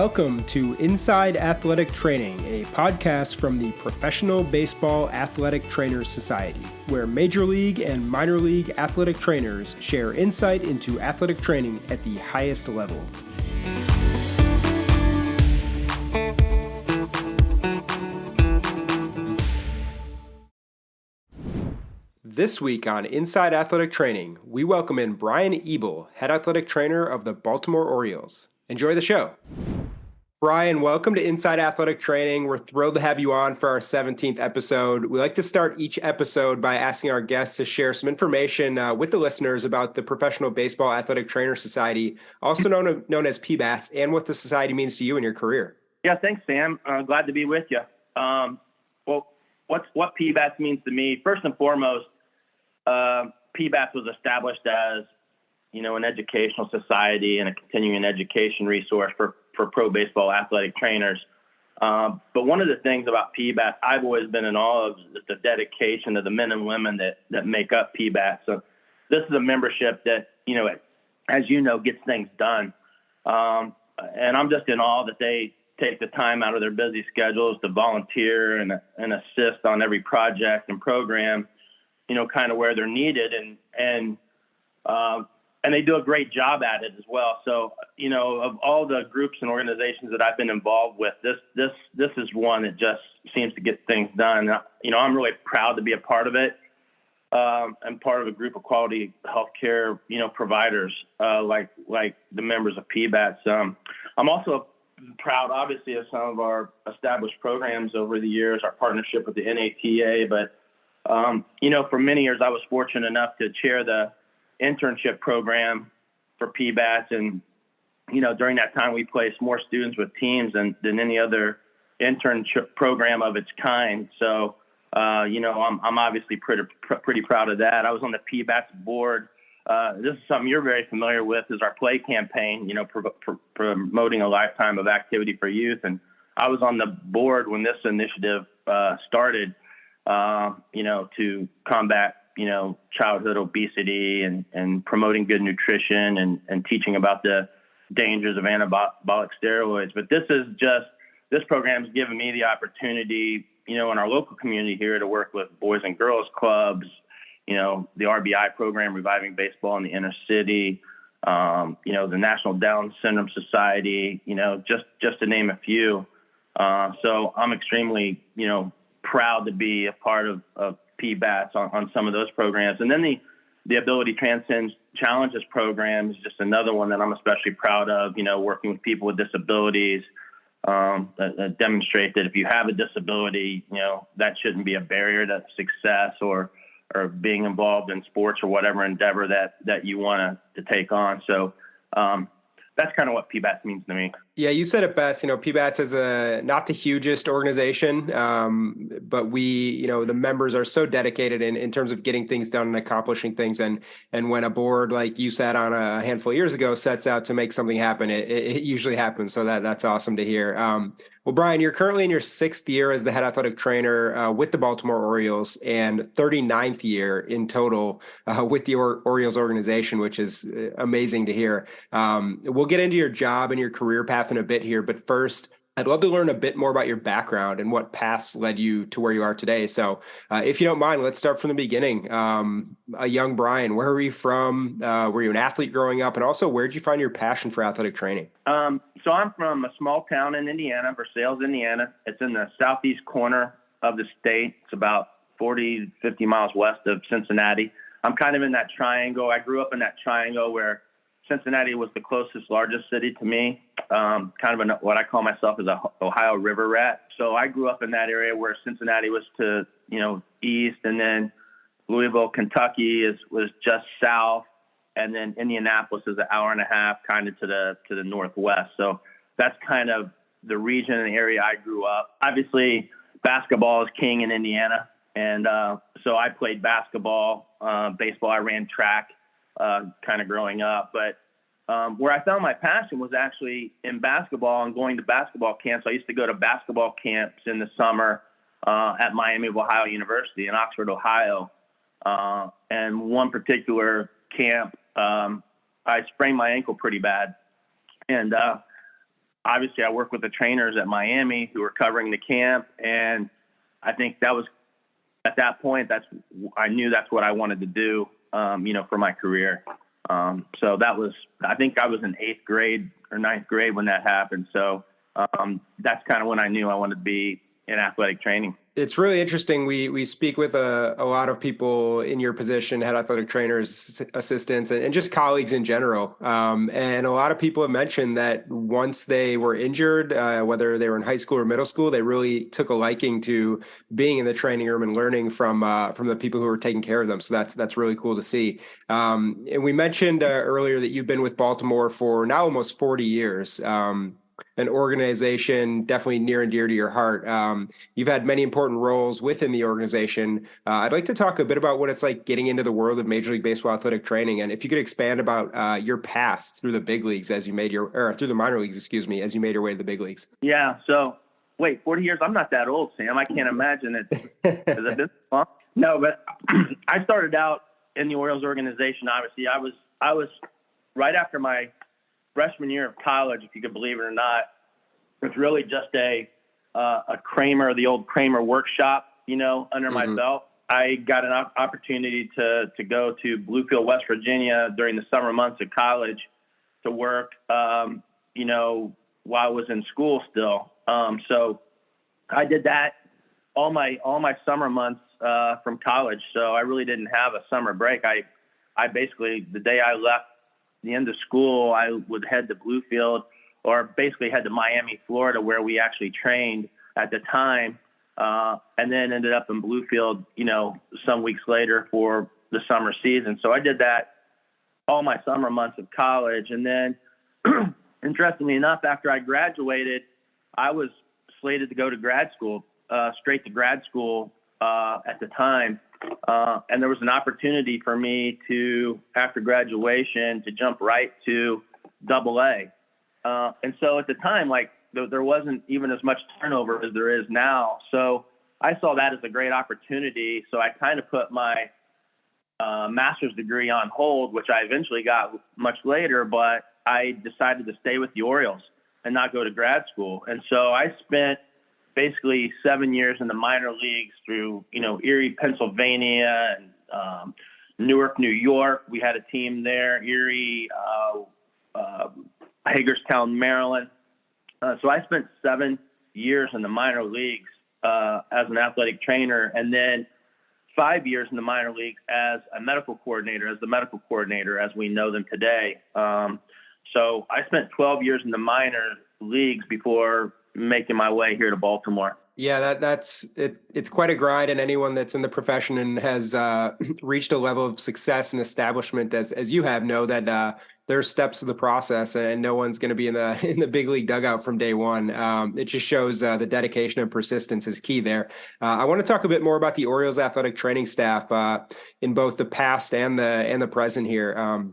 Welcome to Inside Athletic Training, a podcast from the Professional Baseball Athletic Trainers Society, where Major League and Minor League athletic trainers share insight into athletic training at the highest level. This week on Inside Athletic Training, we welcome in Brian Ebel, head athletic trainer of the Baltimore Orioles. Enjoy the show. Brian, welcome to Inside Athletic Training. We're thrilled to have you on for our 17th episode. We like to start each episode by asking our guests to share some information with the listeners about the Professional Baseball Athletic Trainer Society, also known as PBATS, and what the society means to you in your career. Yeah, thanks, Sam. Glad to be with you. What PBATS means to me, first and foremost, PBATS was established as, an educational society and a continuing education resource for pro baseball athletic trainers. But one of the things about PBATS I've always been in awe of is the dedication of the men and women that make up PBATS. So this is a membership that, as you know, gets things done. And I'm just in awe that they take the time out of their busy schedules to volunteer and assist on every project and program, kind of where they're needed. And they do a great job at it as well. So, of all the groups and organizations that I've been involved with, this is one that just seems to get things done. I'm really proud to be a part of it. And part of a group of quality healthcare, providers, like the members of PBATS. I'm also proud, obviously, of some of our established programs over the years, our partnership with the NATA. But, for many years, I was fortunate enough to chair the internship program for PBATS. And, during that time, we placed more students with teams than any other internship program of its kind. So, I'm obviously pretty proud of that. I was on the PBATS board. This is something you're very familiar with, is our play campaign, promoting a lifetime of activity for youth. And I was on the board when this initiative started, to combat, childhood obesity and promoting good nutrition and teaching about the dangers of anabolic steroids. But this program's given me the opportunity, in our local community here to work with Boys and Girls Clubs, the RBI program, Reviving Baseball in the Inner City, the National Down Syndrome Society, just to name a few. So I'm extremely, proud to be a part of PBATS on some of those programs. And then the Ability Transcends Challenges program is just another one that I'm especially proud of, working with people with disabilities, that demonstrate that if you have a disability, that shouldn't be a barrier to success or being involved in sports or whatever endeavor that you want to take on. So, that's kind of what PBATS means to me. Yeah, you said it best. PBATS is not the hugest organization, but we, the members are so dedicated in terms of getting things done and accomplishing things. And when a board, like you said on a handful of years ago, sets out to make something happen, it usually happens. So that's awesome to hear. Well, Brian, you're currently in your 6th year as the head athletic trainer with the Baltimore Orioles and 39th year in total with the Orioles organization, which is amazing to hear. We'll get into your job and your career path in a bit here, but first, I'd love to learn a bit more about your background and what paths led you to where you are today. So if you don't mind, let's start from the beginning. A young Brian, where were you from? Were you an athlete growing up? And also, where did you find your passion for athletic training? So I'm from a small town in Indiana, Versailles, Indiana. It's in the southeast corner of the state. It's about 40, 50 miles west of Cincinnati. I'm kind of in that triangle. I grew up in that triangle where Cincinnati was the closest, largest city to me, kind of what I call myself as a Ohio river rat. So I grew up in that area where Cincinnati was to, east, and then Louisville, Kentucky was just south, and then Indianapolis is an hour and a half kind of to the northwest. So that's kind of the region and the area I grew up. Obviously, basketball is king in Indiana, and so I played basketball, baseball. I ran track kind of growing up, but where I found my passion was actually in basketball and going to basketball camps. I used to go to basketball camps in the summer at Miami of Ohio University in Oxford, Ohio. And one particular camp, I sprained my ankle pretty bad. And obviously I worked with the trainers at Miami who were covering the camp. And I think that was, at that point, I knew that's what I wanted to do, for my career. So that was, I think I was in 8th grade or 9th grade when that happened. So that's kind of when I knew I wanted to be in athletic training. It's really interesting. We speak with a lot of people in your position, head athletic trainers, assistants, and just colleagues in general. And a lot of people have mentioned that once they were injured, whether they were in high school or middle school, they really took a liking to being in the training room and learning from the people who were taking care of them. So that's really cool to see. And we mentioned earlier that you've been with Baltimore for now almost 40 years. An organization definitely near and dear to your heart. You've had many important roles within the organization. I'd like to talk a bit about what it's like getting into the world of Major League Baseball athletic training, and if you could expand about your path through the big leagues through the minor leagues, as you made your way to the big leagues. Yeah. So wait, 40 years? I'm not that old, Sam. I can't imagine it. Has it been long? No, but I started out in the Orioles organization. Obviously, I was right after my freshman year of college, if you could believe it or not. It was really just a Kramer, the old Kramer workshop, under my belt. I got an opportunity to go to Bluefield, West Virginia during the summer months of college to work, while I was in school still. So I did that all my summer months from college. So I really didn't have a summer break. I basically, the day I left the end of school, I would head to Bluefield, or basically head to Miami, Florida, where we actually trained at the time, and then ended up in Bluefield, some weeks later for the summer season. So I did that all my summer months of college. And then, interestingly enough, after I graduated, I was slated to go to grad school, straight to grad school at the time. And there was an opportunity for me to, after graduation, to jump right to AA. And so at the time, there wasn't even as much turnover as there is now. So I saw that as a great opportunity. So I kind of put my master's degree on hold, which I eventually got much later, but I decided to stay with the Orioles and not go to grad school. And so I spent basically 7 years in the minor leagues through, Erie, Pennsylvania, and Newark, New York. We had a team there, Erie, Hagerstown, Maryland. So I spent 7 years in the minor leagues as an athletic trainer, and then 5 years in the minor leagues as a medical coordinator, as the medical coordinator as we know them today. So I spent 12 years in the minor leagues before making my way here to Baltimore. Yeah, that's it. It's quite a grind, and anyone that's in the profession and has reached a level of success and establishment as you have know that there's steps to the process, and no one's going to be in the big league dugout from day one. It just shows the dedication and persistence is key there. I want to talk a bit more about the Orioles athletic training staff in both the past and the present here.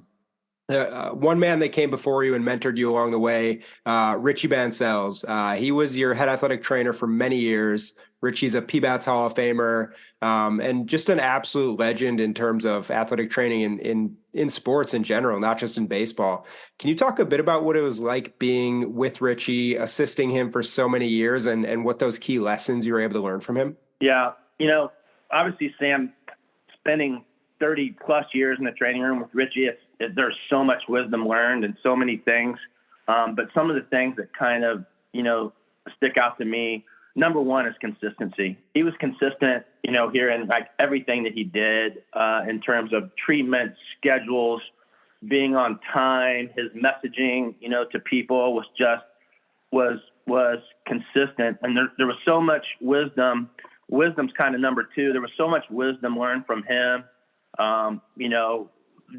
One man that came before you and mentored you along the way, Richie Bancells. He was your head athletic trainer for many years. Richie's a PBATS Hall of Famer, and just an absolute legend in terms of athletic training in sports in general, not just in baseball. Can you talk a bit about what it was like being with Richie, assisting him for so many years, and what those key lessons you were able to learn from him? Yeah, obviously, Sam, spending 30 plus years in the training room with Richie, there's so much wisdom learned and so many things. But some of the things that kind of, stick out to me, number one is consistency. He was consistent, here in everything that he did in terms of treatment, schedules, being on time. His messaging, to people was consistent. And there was so much wisdom. Wisdom's kind of number two. There was so much wisdom learned from him.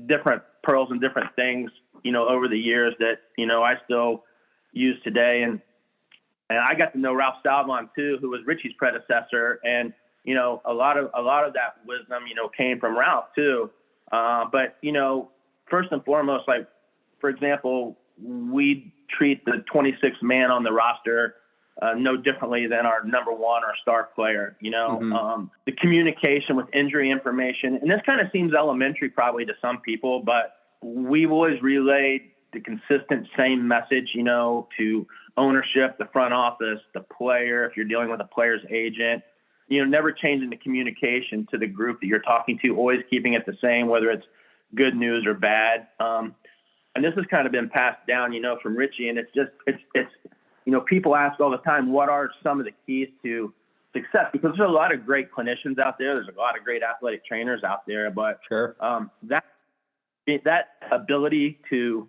Different pearls and different things, over the years that, I still use today. And I got to know Ralph Salvon too, who was Richie's predecessor. And, a lot of that wisdom, came from Ralph too. But, first and foremost, for example, we treat the 26th man on the roster no differently than our number one or star player, the communication with injury information. And this kind of seems elementary probably to some people, but we've always relayed the consistent same message, to ownership, the front office, the player, if you're dealing with a player's agent, never changing the communication to the group that you're talking to, always keeping it the same, whether it's good news or bad. And this has kind of been passed down, from Richie. And it's people ask all the time, what are some of the keys to success? Because there's a lot of great clinicians out there. There's a lot of great athletic trainers out there, but sure. That ability to,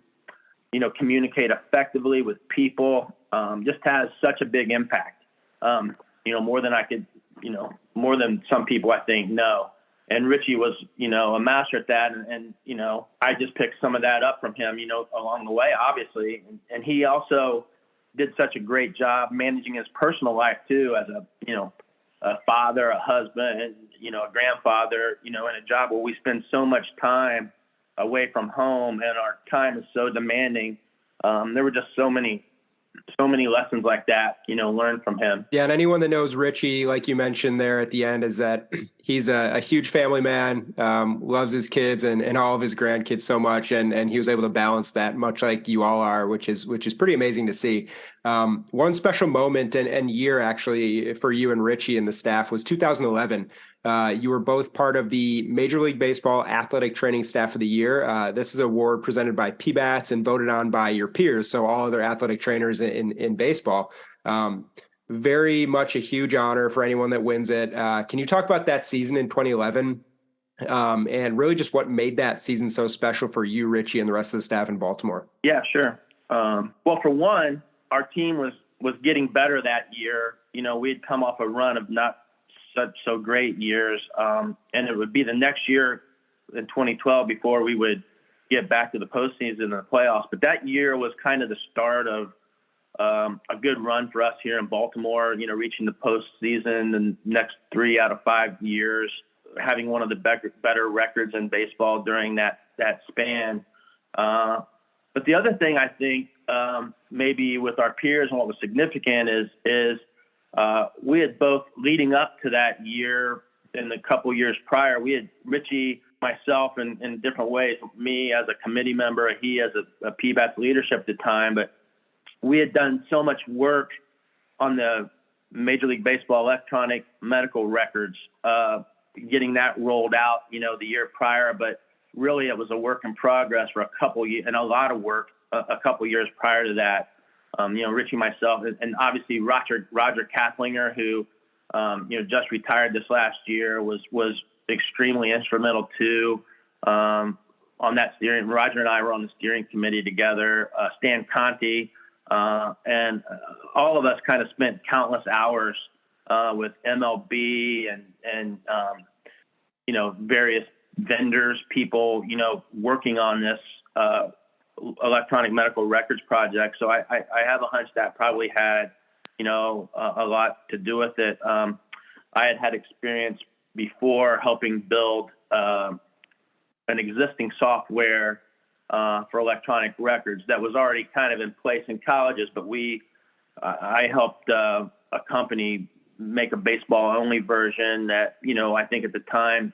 communicate effectively with people, just has such a big impact. More than I could, more than some people I think know. And Richie was, a master at that. And I just picked some of that up from him, along the way, obviously. And he also did such a great job managing his personal life too, as a father, a husband, and, a grandfather, in a job where we spend so much time away from home and our time is so demanding. There were just so many lessons like that, learned from him. Yeah. And anyone that knows Richie, like you mentioned there at the end, is that he's a huge family man, loves his kids and all of his grandkids so much. And he was able to balance that much like you all are, which is pretty amazing to see. One special moment and year actually for you and Richie and the staff was 2011. You were both part of the Major League Baseball Athletic Training Staff of the Year. This is an award presented by PBATS and voted on by your peers, so all other athletic trainers in baseball. Very much a huge honor for anyone that wins it. Can you talk about that season in 2011 and really just what made that season so special for you, Richie, and the rest of the staff in Baltimore? Yeah, sure. Well, for one, our team was getting better that year. We'd come off a run of not so great years. And it would be the next year in 2012 before we would get back to the postseason and the playoffs. But that year was kind of the start of a good run for us here in Baltimore, reaching the postseason the next 3 out of 5 years, having one of the better records in baseball during that span. But the other thing I think maybe with our peers and what was significant is we had both leading up to that year and the couple years prior, we had Richie, myself in different ways, me as a committee member, he as a PBATS leadership at the time, but we had done so much work on the Major League Baseball electronic medical records, getting that rolled out, the year prior, but really it was a work in progress for a couple years and a lot of work a couple years prior to that. Richie, myself, and obviously Roger Kathlinger, who, just retired this last year, was extremely instrumental too, on that steering. Roger and I were on the steering committee together, Stan Conti, and all of us kind of spent countless hours, with MLB and various vendors, people, working on this, electronic medical records project. So I have a hunch that probably had, a lot to do with it. I had experience before helping build an existing software for electronic records that was already kind of in place in colleges, but I helped a company make a baseball only version that, I think at the time,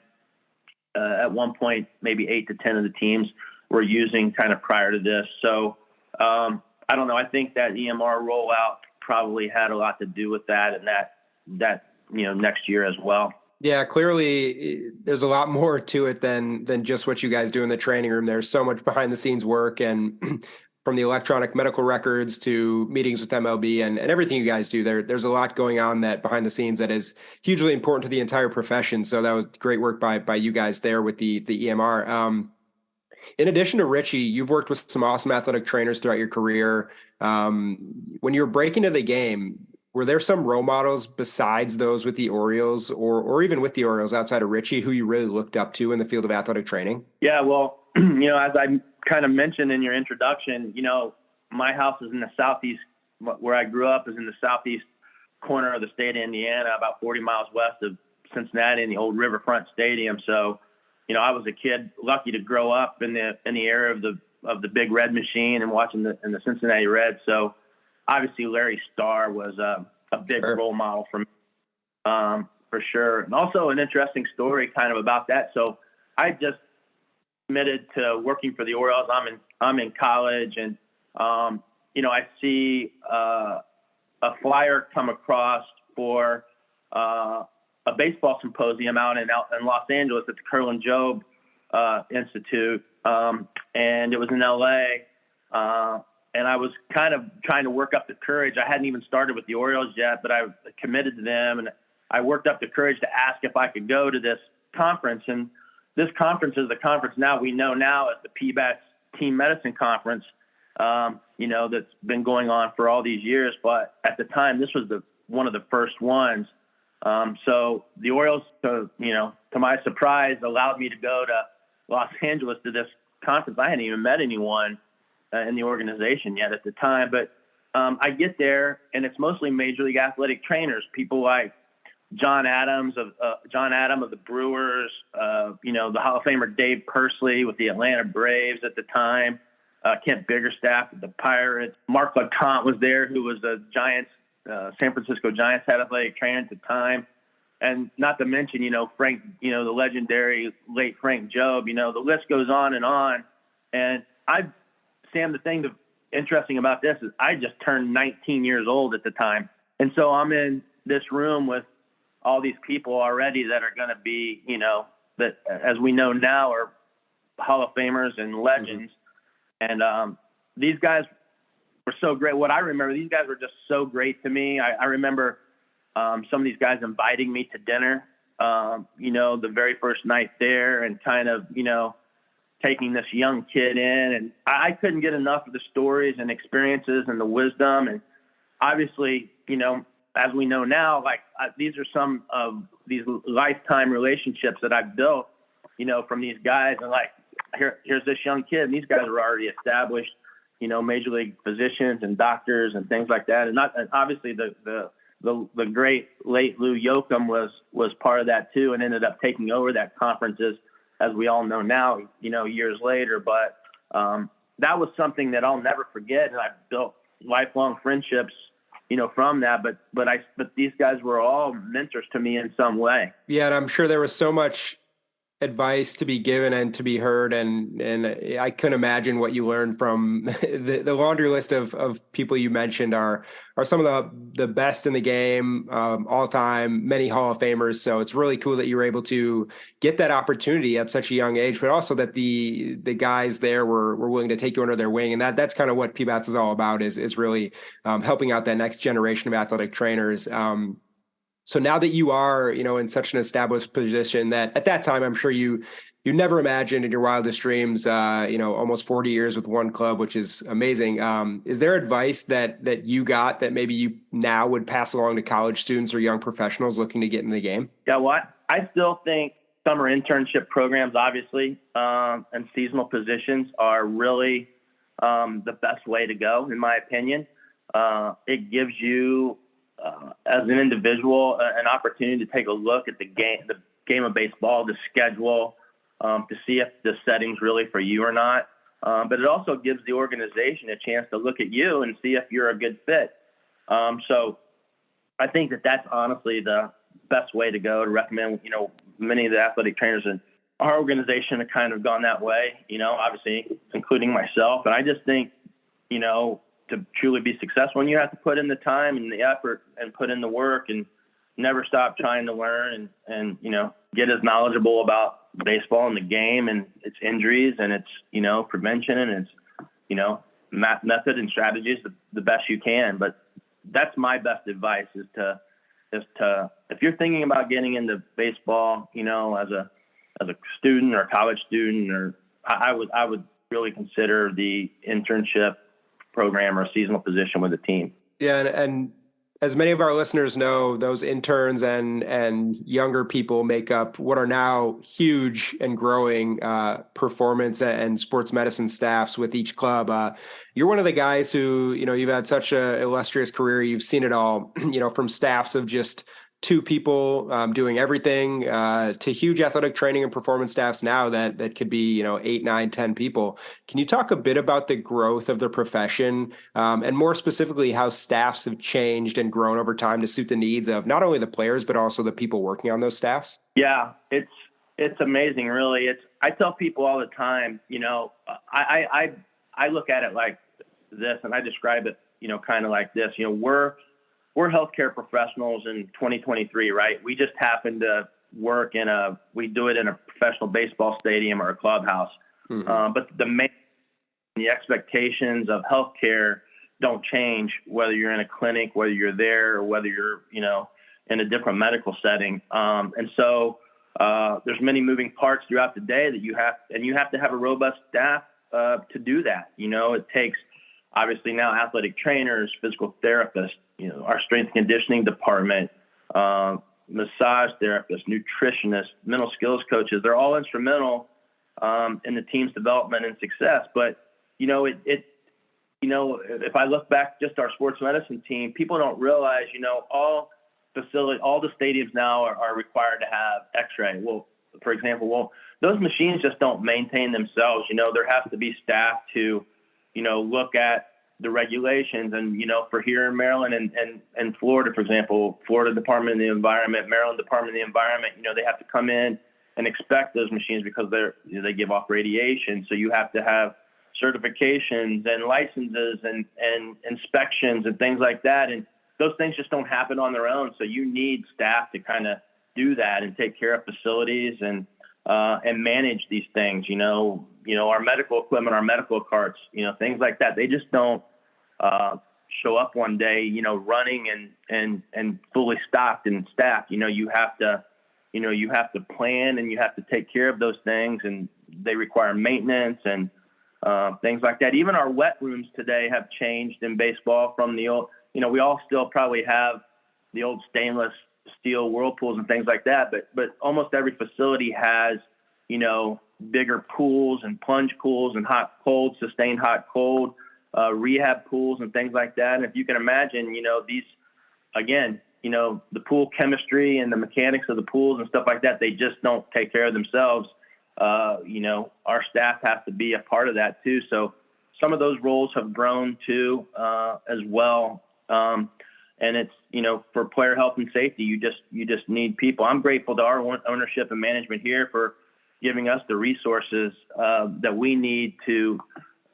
at one point, maybe 8 to 10 of the teams were using kind of prior to this. So I don't know. I think that EMR rollout probably had a lot to do with that and that next year as well. Yeah, clearly there's a lot more to it than just what you guys do in the training room. There's so much behind the scenes work, and from the electronic medical records to meetings with MLB and everything you guys do, there's a lot going on that behind the scenes that is hugely important to the entire profession. So that was great work by you guys there with the EMR. In addition to Richie, you've worked with some awesome athletic trainers throughout your career. When you were breaking into the game, were there some role models besides those with the Orioles or even with the Orioles outside of Richie who you really looked up to in the field of athletic training? Yeah, well, as I kind of mentioned in your introduction, my house is in the southeast, where I grew up is in the southeast corner of the state of Indiana, about 40 miles west of Cincinnati in the old Riverfront Stadium. So, I was a kid lucky to grow up in the era of the Big Red Machine and watching the Cincinnati Reds. So obviously Larry Starr was a big role model for me, for sure. And also an interesting story kind of about that. So I just committed to working for the Orioles. I'm in college, and I see a flyer come across for a baseball symposium out in Los Angeles at the Curlin Job Institute, and it was in LA. And I was kind of trying to work up the courage. I hadn't even started with the Orioles yet, but I committed to them, and I worked up the courage to ask if I could go to this conference. And this conference is the conference now we know now as the PBATS Team Medicine Conference, that's been going on for all these years. But at the time, this was one of the first ones. So the Orioles, to my surprise, allowed me to go to Los Angeles to this conference. I hadn't even met anyone in the organization yet at the time, but I get there, and it's mostly Major League Athletic trainers, people like John Adam of the Brewers, the Hall of Famer Dave Pursley with the Atlanta Braves at the time, Kent Biggerstaff with the Pirates, Mark LeConte was there, who was the Giants, San Francisco Giants head athletic trainer at the time, and not to mention, Frank, the legendary late Frank Jobe. The list goes on, and Sam, the thing that's interesting about this is I just turned 19 years old at the time. And so I'm in this room with all these people already that are going to be, that as we know now are Hall of Famers and legends. Mm-hmm. And these guys were so great. What I remember, these guys were just so great to me. I remember some of these guys inviting me to dinner, the very first night there, and kind of, taking this young kid in, and I couldn't get enough of the stories and experiences and the wisdom. And obviously, as we know now, these are some of these lifetime relationships that I've built, from these guys. And here's this young kid, and these guys are already established, major league physicians and doctors and things like that. And obviously the great late Lou Yoakum was part of that too, and ended up taking over that conference as we all know now, years later. But that was something that I'll never forget, and I built lifelong friendships, from that. But these guys were all mentors to me in some way. Yeah, and I'm sure there was so much advice to be given and to be heard, and I couldn't imagine what you learned from the laundry list of people you mentioned are some of the best in the game, all time, many Hall of Famers. So it's really cool that you were able to get that opportunity at such a young age, but also that the guys there were willing to take you under their wing. And that's kind of what PBATS is all about, is really helping out that next generation of athletic trainers. So now that you are, in such an established position that at that time, I'm sure you never imagined in your wildest dreams, almost 40 years with one club, which is amazing. Is there advice that you got that maybe you now would pass along to college students or young professionals looking to get in the game? Yeah, I still think summer internship programs, obviously, and seasonal positions are really the best way to go, in my opinion. It gives you, as an individual, an opportunity to take a look at the game of baseball, the schedule, to see if the setting's really for you or not. But it also gives the organization a chance to look at you and see if you're a good fit. So I think that's honestly the best way to go, to recommend. Many of the athletic trainers in our organization have kind of gone that way, obviously including myself. And I just think, to truly be successful, and you have to put in the time and the effort and put in the work and never stop trying to learn and get as knowledgeable about baseball and the game and its injuries and its, prevention and its, method and strategies the best you can. But that's my best advice is to, if you're thinking about getting into baseball, as a student or a college student, or I would really consider the internship program or seasonal position with a team. Yeah. And as many of our listeners know, those interns and younger people make up what are now huge and growing performance and sports medicine staffs with each club. You're one of the guys who, you've had such an illustrious career. You've seen it all, from staffs of just 2 people doing everything to huge athletic training and performance staffs now that could be, 8, 9, 10 people. Can you talk a bit about the growth of the profession and more specifically how staffs have changed and grown over time to suit the needs of not only the players, but also the people working on those staffs? Yeah, it's It's amazing, really. I tell people all the time, I look at it like this, and I describe it, kind of like this. We're healthcare professionals in 2023, right? We just happen to work we do it in a professional baseball stadium or a clubhouse. Mm-hmm. But the expectations of healthcare don't change whether you're in a clinic, whether you're there, or whether you're, in a different medical setting. And so there's many moving parts throughout the day that you have to have a robust staff to do that. It takes obviously now athletic trainers, physical therapists, our strength and conditioning department, massage therapists, nutritionists, mental skills coaches. They're all instrumental in the team's development and success. But, if I look back just our sports medicine team, people don't realize, all the stadiums now are required to have x-ray. Well, for example, those machines just don't maintain themselves. There has to be staff to, look at the regulations. And, for here in Maryland and Florida, for example, Florida Department of the Environment, Maryland Department of the Environment, they have to come in and inspect those machines because they give off radiation. So you have to have certifications and licenses and inspections and things like that. And those things just don't happen on their own. So you need staff to kind of do that and take care of facilities and manage these things. Our medical equipment, our medical carts, things like that. They just don't show up one day, running and fully stocked and staffed. You have to plan and you have to take care of those things, and they require maintenance and things like that. Even our wet rooms today have changed in baseball from the old. We all still probably have the old stainless steel whirlpools and things like that, but almost every facility has, bigger pools and plunge pools and hot, cold, sustained hot, cold, rehab pools and things like that. And if you can imagine, these, again, the pool chemistry and the mechanics of the pools and stuff like that, they just don't take care of themselves. Our staff has to be a part of that too. So some of those roles have grown too, as well. And it's, for player health and safety, you just need people. I'm grateful to our ownership and management here for giving us the resources, that we need to,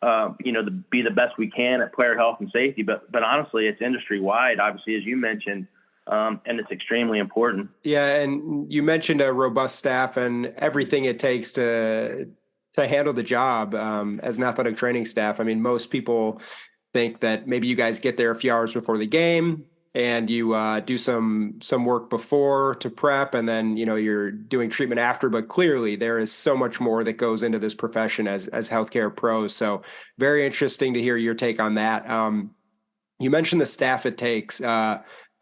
to be the best we can at player health and safety. But honestly, it's industry wide, obviously, as you mentioned. And it's extremely important. Yeah. And you mentioned a robust staff and everything it takes to handle the job, as an athletic training staff. I mean, most people think that maybe you guys get there a few hours before the game and you do some work before to prep, and then, you're doing treatment after. But clearly there is so much more that goes into this profession as healthcare pros. So very interesting to hear your take on that. You mentioned the staff it takes.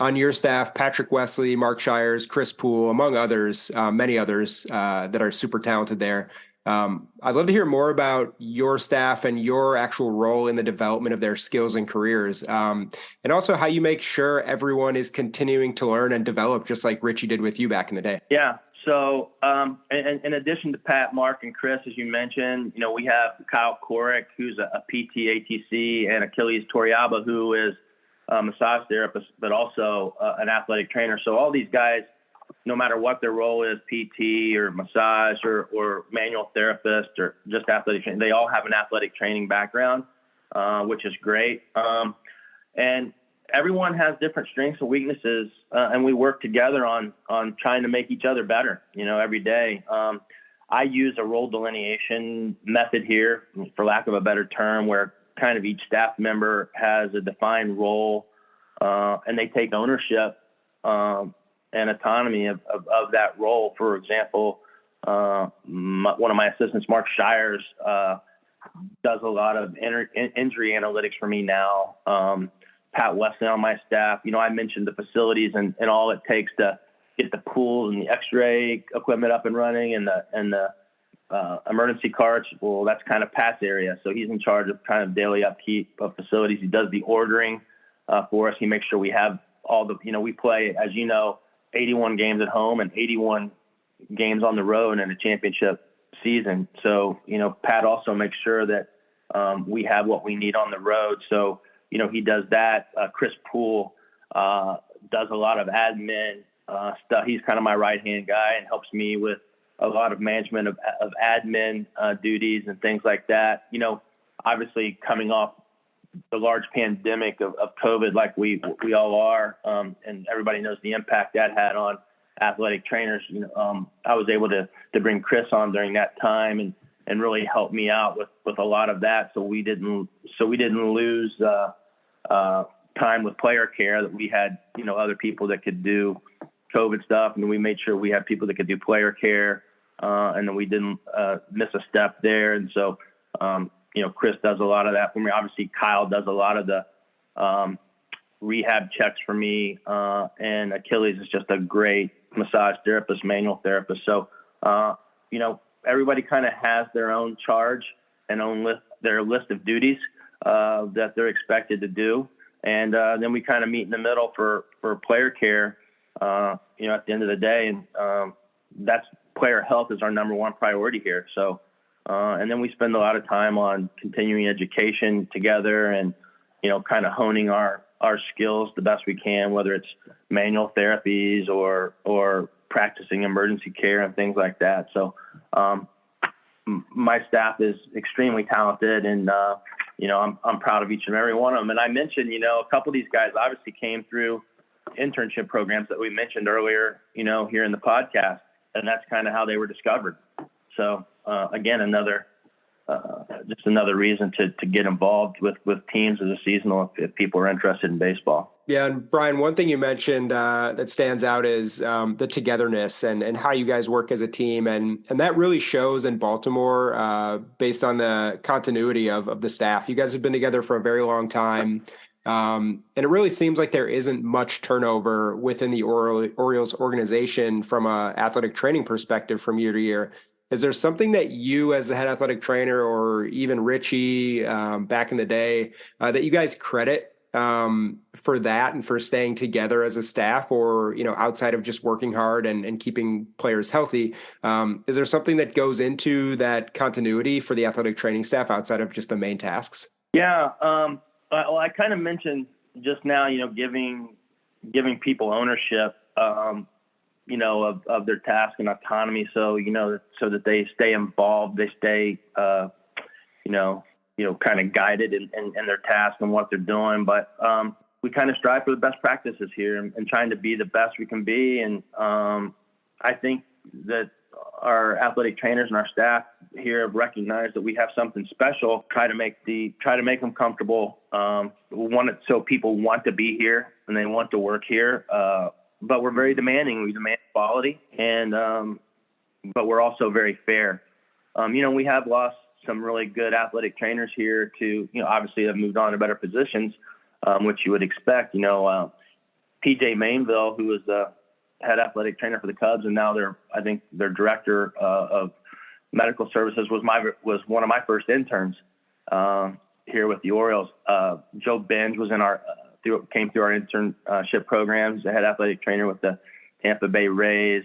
On your staff, Patrick Wesley, Mark Shires, Chris Poole, among others, many others that are super talented there. I'd love to hear more about your staff and your actual role in the development of their skills and careers, and also how you make sure everyone is continuing to learn and develop, just like Richie did with you back in the day. Yeah. So, in addition to Pat, Mark, and Chris, as you mentioned, we have Kyle Korek, who's a PT, ATC, and Achilles Toriaba, who is a massage therapist, but also an athletic trainer. So all these guys, no matter what their role is, PT or massage or manual therapist or just athletic training, they all have an athletic training background, which is great. And everyone has different strengths and weaknesses, and we work together on trying to make each other better, every day. I use a role delineation method here, for lack of a better term, where kind of each staff member has a defined role, and they take ownership and autonomy of that role. For example, one of my assistants, Mark Shires, does a lot of injury analytics for me now. Pat Wesley on my staff, I mentioned the facilities and all it takes to get the pools and the x-ray equipment up and running and the emergency carts. Well, that's kind of Pat's area. So he's in charge of kind of daily upkeep of facilities. He does the ordering for us. He makes sure we have all the, we play, as 81 games at home and 81 games on the road in a championship season. So, Pat also makes sure that we have what we need on the road. So, he does that. Chris Poole does a lot of admin stuff. He's kind of my right-hand guy and helps me with a lot of management of admin duties and things like that. Obviously coming off the large pandemic of COVID, like we all are, and everybody knows the impact that had on athletic trainers. I was able to bring Chris on during that time and really help me out with a lot of that. So we didn't lose time with player care, that we had, other people that could do COVID stuff. And we made sure we had people that could do player care. And then we didn't miss a step there. And so, Chris does a lot of that for me. Obviously, Kyle does a lot of the rehab checks for me. And Achilles is just a great massage therapist, manual therapist. So, everybody kind of has their own charge and their list of duties that they're expected to do. And then we kind of meet in the middle for player care, at the end of the day. And that's player health is our number one priority here. So, and then we spend a lot of time on continuing education together and, kind of honing our skills the best we can, whether it's manual therapies or practicing emergency care and things like that. So, my staff is extremely talented, and, I'm proud of each and every one of them. And I mentioned, a couple of these guys obviously came through internship programs that we mentioned earlier, here in the podcast, and that's kind of how they were discovered. So, again, just another reason to get involved with teams as a seasonal if people are interested in baseball. Yeah. And Brian, one thing you mentioned that stands out is the togetherness and how you guys work as a team. And that really shows in Baltimore based on the continuity of the staff. You guys have been together for a very long time. And it really seems like there isn't much turnover within the Orioles organization from an athletic training perspective from year to year. Is there something that you as a head athletic trainer or even Richie back in the day that you guys credit for that and for staying together as a staff, or, outside of just working hard and keeping players healthy? Is there something that goes into that continuity for the athletic training staff outside of just the main tasks? Yeah. Well, I kind of mentioned just now, giving people ownership, of their task and autonomy. So, so that they stay involved, they stay, kind of guided in their task and what they're doing. But we kind of strive for the best practices here and trying to be the best we can be. And I think that our athletic trainers and our staff here have recognized that we have something special. Try to make them comfortable. So people want to be here and they want to work here. But we're very demanding. We demand quality, and but we're also very fair. We have lost some really good athletic trainers here to, obviously have moved on to better positions, which you would expect. PJ Mainville, who was the head athletic trainer for the Cubs, and now I think their director of medical services was one of my first interns here with the Orioles. Joe Benj was came through our internship programs, the head athletic trainer with the Tampa Bay Rays.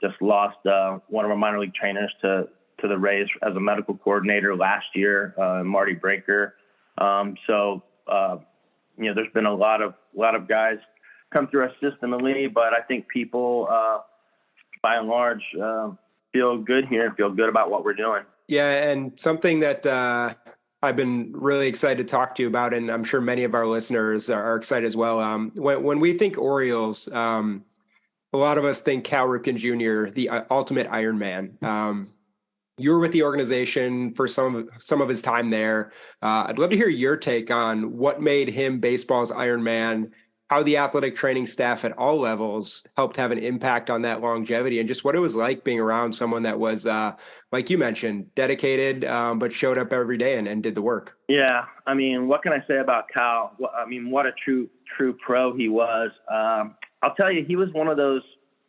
Just lost one of our minor league trainers to the Rays as a medical coordinator last year, Marty Breaker. So there's been a lot of guys come through our system and leave, but I think people, by and large, feel good here and feel good about what we're doing. Yeah, and something that I've been really excited to talk to you about, and I'm sure many of our listeners are excited as well. When we think Orioles, a lot of us think Cal Ripken Jr., the ultimate Ironman. You were with the organization for some of his time there. I'd love to hear your take on what made him baseball's Ironman, how the athletic training staff at all levels helped have an impact on that longevity, and just what it was like being around someone that was, like you mentioned, dedicated, but showed up every day and did the work. Yeah. I mean, what can I say about Cal? What a true pro he was. I'll tell you, he was one of those,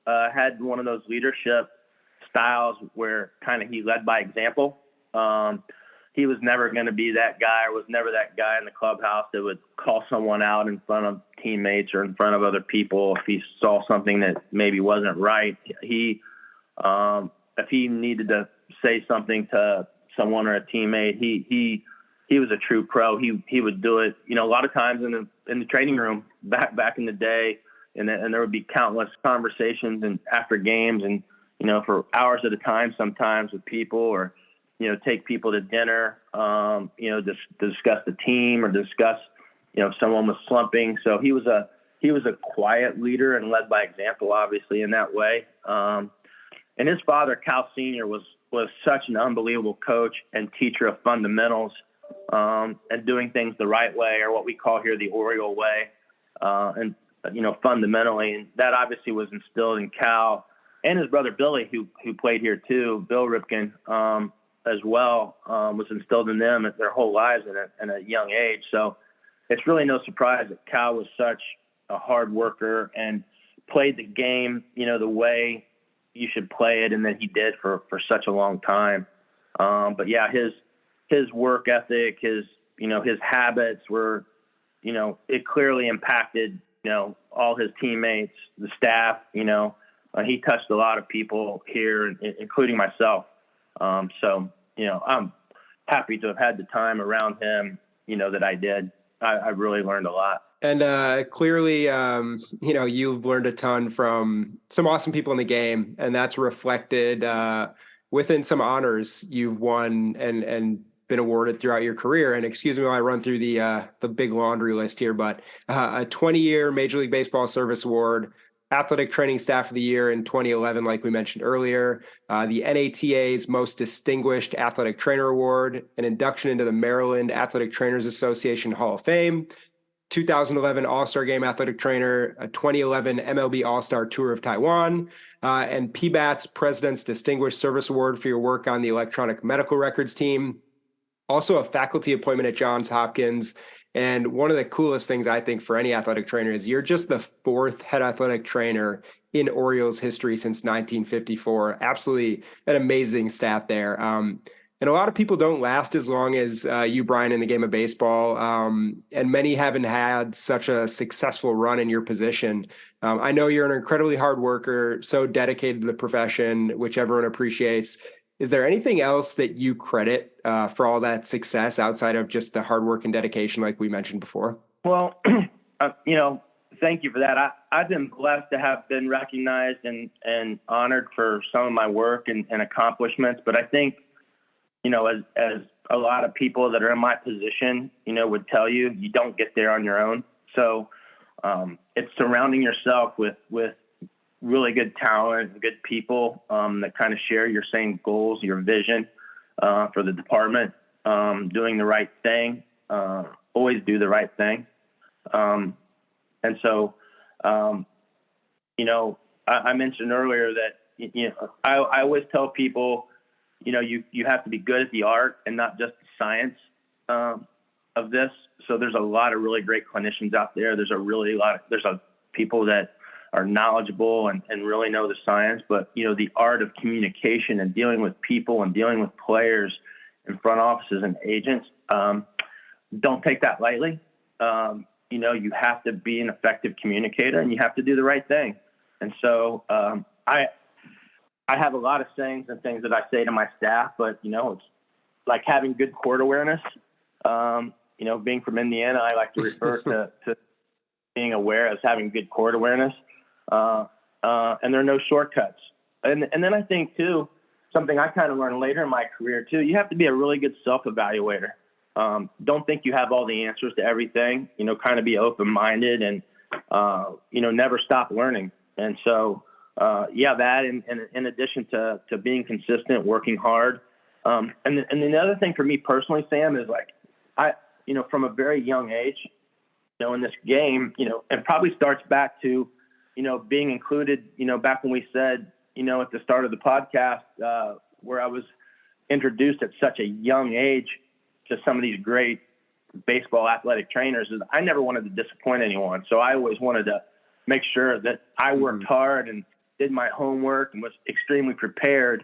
had one of those leadership styles where kind of he led by example. He was never going to be that guy, or was never that guy in the clubhouse that would call someone out in front of teammates or in front of other people if he saw something that maybe wasn't right. If he needed to say something to someone or a teammate, he was a true pro. He would do it. A lot of times in the training room back in the day, and there would be countless conversations and after games, and for hours at a time, sometimes with people, or, take people to dinner, to discuss the team or discuss, if someone was slumping. So he was a quiet leader and led by example, obviously, in that way. And his father, Cal Sr., was such an unbelievable coach and teacher of fundamentals, and doing things the right way, or what we call here the Oriole way. And fundamentally, and that obviously was instilled in Cal and his brother Billy, who played here too, Bill Ripken, as well, was instilled in them at their whole lives at a young age. So it's really no surprise that Cal was such a hard worker and played the game, the way you should play it, and that he did for such a long time. But yeah, his work ethic, his habits were, it clearly impacted, all his teammates, the staff. He touched a lot of people here, including myself. So, I'm happy to have had the time around him, that I did. I really learned a lot. And clearly, you've learned a ton from some awesome people in the game, and that's reflected within some honors you've won and been awarded throughout your career. And excuse me while I run through the big laundry list here, but a 20-year Major League Baseball Service Award, Athletic Training Staff of the Year in 2011, like we mentioned earlier, the NATA's Most Distinguished Athletic Trainer Award, an induction into the Maryland Athletic Trainers Association Hall of Fame, 2011 All-Star Game Athletic Trainer, a 2011 MLB All-Star Tour of Taiwan, and PBATS President's Distinguished Service Award for your work on the electronic medical records team. Also a faculty appointment at Johns Hopkins. And one of the coolest things I think for any athletic trainer is you're just the fourth head athletic trainer in Orioles history since 1954. Absolutely an amazing stat there. And a lot of people don't last as long as you, Brian, in the game of baseball. And many haven't had such a successful run in your position. I know you're an incredibly hard worker, so dedicated to the profession, which everyone appreciates. Is there anything else that you credit for all that success outside of just the hard work and dedication, like we mentioned before? Well, thank you for that. I've been blessed to have been recognized and honored for some of my work and accomplishments. But I think, as a lot of people that are in my position, would tell you, you don't get there on your own. So it's surrounding yourself with really good talent and good people that kind of share your same goals, your vision for the department, doing the right thing, always do the right thing. And so, I mentioned earlier that, I always tell people, you have to be good at the art and not just the science of this. So there's a lot of really great clinicians out there. There's people that are knowledgeable and really know the science, but, the art of communication and dealing with people and dealing with players and front offices and agents, don't take that lightly. You have to be an effective communicator and you have to do the right thing. And so, I have a lot of sayings and things that I say to my staff, but, it's like having good court awareness. Being from Indiana, I like to refer to being aware as having good court awareness. And there are no shortcuts. And then I think too, something I kind of learned later in my career too, you have to be a really good self-evaluator. Don't think you have all the answers to everything, kind of be open-minded and, never stop learning. And so, that in addition to being consistent, working hard. And the other thing for me personally, Sam, is like, from a very young age, in this game, it probably starts back to, being included, back when we said, at the start of the podcast, where I was introduced at such a young age to some of these great baseball athletic trainers, is I never wanted to disappoint anyone. So I always wanted to make sure that I worked hard and did my homework and was extremely prepared.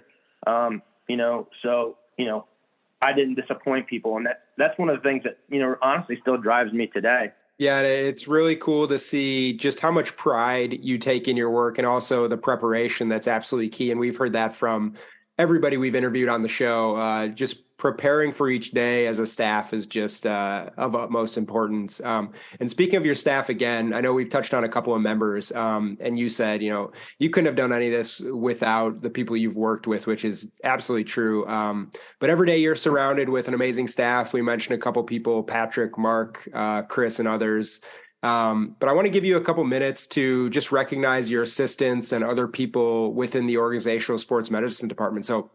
I didn't disappoint people. And that's one of the things that, honestly still drives me today. Yeah, it's really cool to see just how much pride you take in your work and also the preparation that's absolutely key. And we've heard that from everybody we've interviewed on the show, just preparing for each day as a staff is just of utmost importance. And speaking of your staff again, I know we've touched on a couple of members, and you said, you couldn't have done any of this without the people you've worked with, which is absolutely true. But every day you're surrounded with an amazing staff. We mentioned a couple people, Patrick, Mark, Chris, and others. But I want to give you a couple minutes to just recognize your assistants and other people within the organizational sports medicine department. So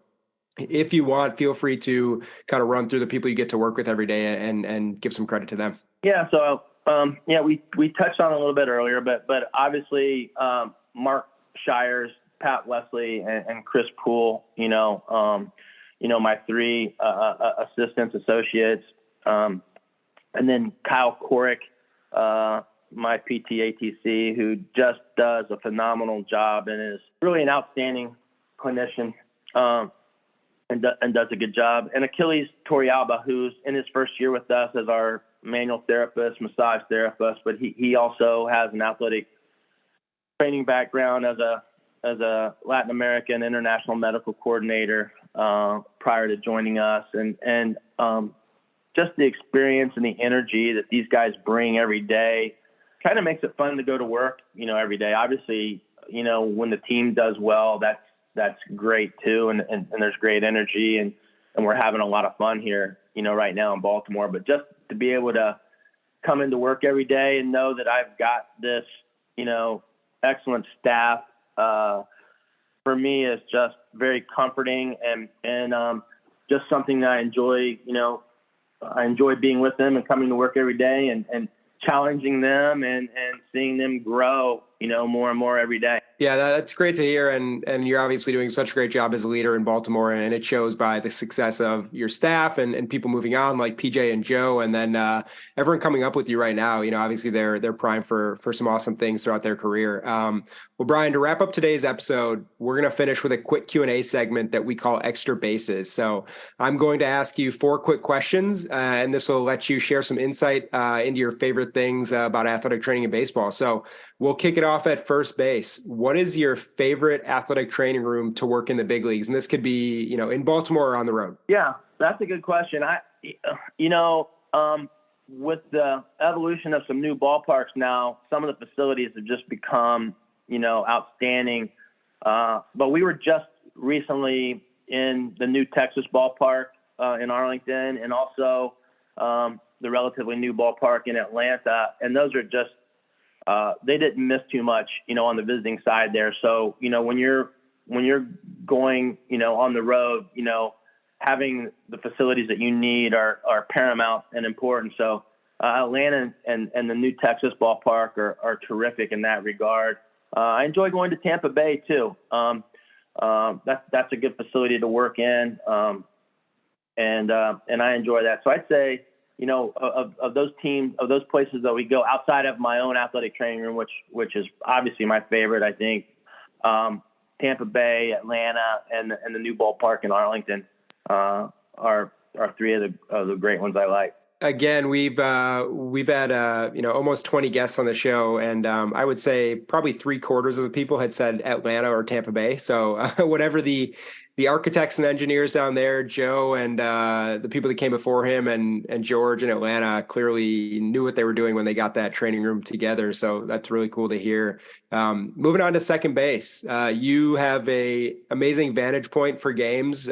if you want, feel free to kind of run through the people you get to work with every day and give some credit to them. Yeah. So, we touched on it a little bit earlier, but obviously, Mark Shires, Pat Wesley, and Chris Poole, my three, assistants, associates, and then Kyle Korick, my PTATC, who just does a phenomenal job and is really an outstanding clinician, and does a good job. And Achilles Torrealba, who's in his first year with us as our manual therapist, massage therapist, but he also has an athletic training background as a Latin American international medical coordinator prior to joining us, and just the experience and the energy that these guys bring every day kind of makes it fun to go to work, every day. Obviously, when the team does well, that's great too. And there's great energy and we're having a lot of fun here, right now in Baltimore, but just to be able to come into work every day and know that I've got this, excellent staff, for me is just very comforting and just something that I enjoy. I enjoy being with them and coming to work every day and challenging them and seeing them grow, more and more every day. Yeah, that's great to hear. And you're obviously doing such a great job as a leader in Baltimore, and it shows by the success of your staff and people moving on like PJ and Joe, and then everyone coming up with you right now. Obviously they're primed for some awesome things throughout their career. Well, Brian, to wrap up today's episode, we're going to finish with a quick Q&A segment that we call Extra Bases. So I'm going to ask you 4 quick questions, and this will let you share some insight into your favorite things about athletic training in baseball. So we'll kick it off at first base. What is your favorite athletic training room to work in the big leagues? And this could be, in Baltimore or on the road. Yeah, that's a good question. With the evolution of some new ballparks now, some of the facilities have just become, outstanding. But we were just recently in the new Texas ballpark in Arlington, and also the relatively new ballpark in Atlanta. And those are just, they didn't miss too much, on the visiting side there. So, when you're going, on the road, having the facilities that you need are paramount and important. So Atlanta and the new Texas ballpark are terrific in that regard. I enjoy going to Tampa Bay too. That's a good facility to work in. And I enjoy that. So I'd say, of those teams, of those places that we go outside of my own athletic training room, which is obviously my favorite, I think, Tampa Bay, Atlanta, and the new ballpark in Arlington, are 3 of the great ones I like. Again, we've had almost 20 guests on the show, and I would say probably 3/4 of the people had said Atlanta or Tampa Bay. So whatever the architects and engineers down there, Joe and the people that came before him and George in Atlanta clearly knew what they were doing when they got that training room together. So that's really cool to hear. Moving on to second base, you have a amazing vantage point for games.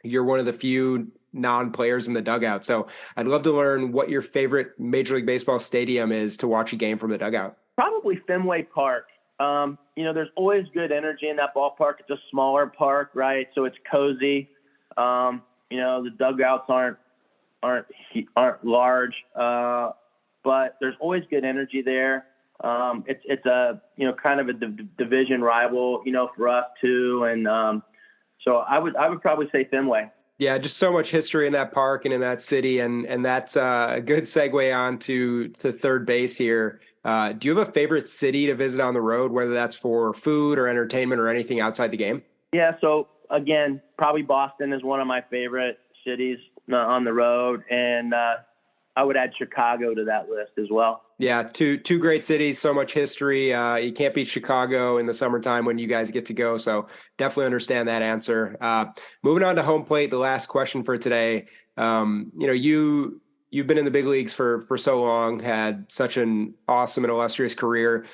You're one of the few non-players in the dugout. So I'd love to learn what your favorite Major League Baseball stadium is to watch a game from the dugout. Probably Fenway Park. There's always good energy in that ballpark. It's a smaller park, right? So it's cozy. The dugouts aren't large, but there's always good energy there. It's a, kind of a division rival, for us too. And so I would probably say Fenway. Yeah, just so much history in that park and in that city, and that's a good segue on to third base here. Do you have a favorite city to visit on the road, whether that's for food or entertainment or anything outside the game? Yeah, so again, probably Boston is one of my favorite cities on the road, and I would add Chicago to that list as well. Yeah, two great cities, so much history. You can't beat Chicago in the summertime when you guys get to go. So definitely understand that answer. Moving on to home plate, the last question for today. You've been in the big leagues for so long, had such an awesome and illustrious career.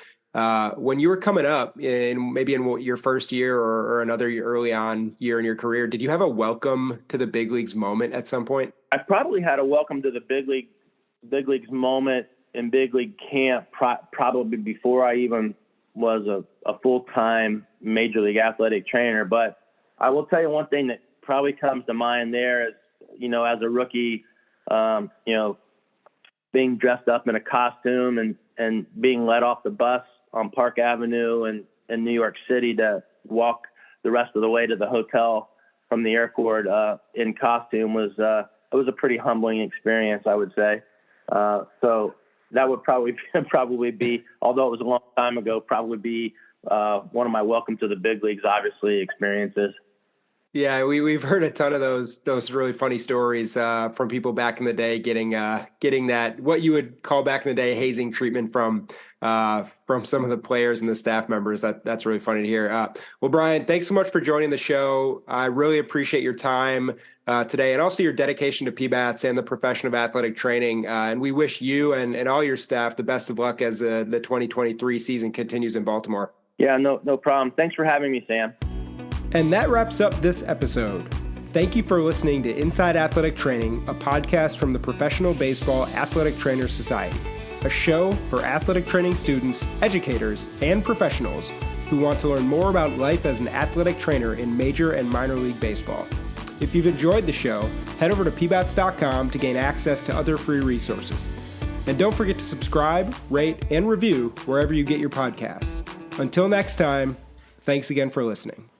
When you were coming up in your first year or another year early on year in your career, did you have a welcome to the big leagues moment at some point? I probably had a welcome to the big leagues moment in big league camp, probably before I even was a full-time major league athletic trainer. But I will tell you one thing that probably comes to mind there is, as a rookie, being dressed up in a costume and being let off the bus on Park Avenue in New York City to walk the rest of the way to the hotel from the airport in costume was a pretty humbling experience, I would say. So that would probably be, although it was a long time ago, probably be one of my welcome to the big leagues, obviously, experiences. Yeah, we've heard a ton of those really funny stories from people back in the day getting that, what you would call back in the day, hazing treatment from some of the players and the staff members. That's really funny to hear. Well, Brian, thanks so much for joining the show. I really appreciate your time today, and also your dedication to PBATS and the profession of athletic training. And we wish you and all your staff the best of luck as the 2023 season continues in Baltimore. Yeah, no problem. Thanks for having me, Sam. And that wraps up this episode. Thank you for listening to Inside Athletic Training, a podcast from the Professional Baseball Athletic Trainers Society, a show for athletic training students, educators, and professionals who want to learn more about life as an athletic trainer in major and minor league baseball. If you've enjoyed the show, head over to PBATS.com to gain access to other free resources. And don't forget to subscribe, rate, and review wherever you get your podcasts. Until next time, thanks again for listening.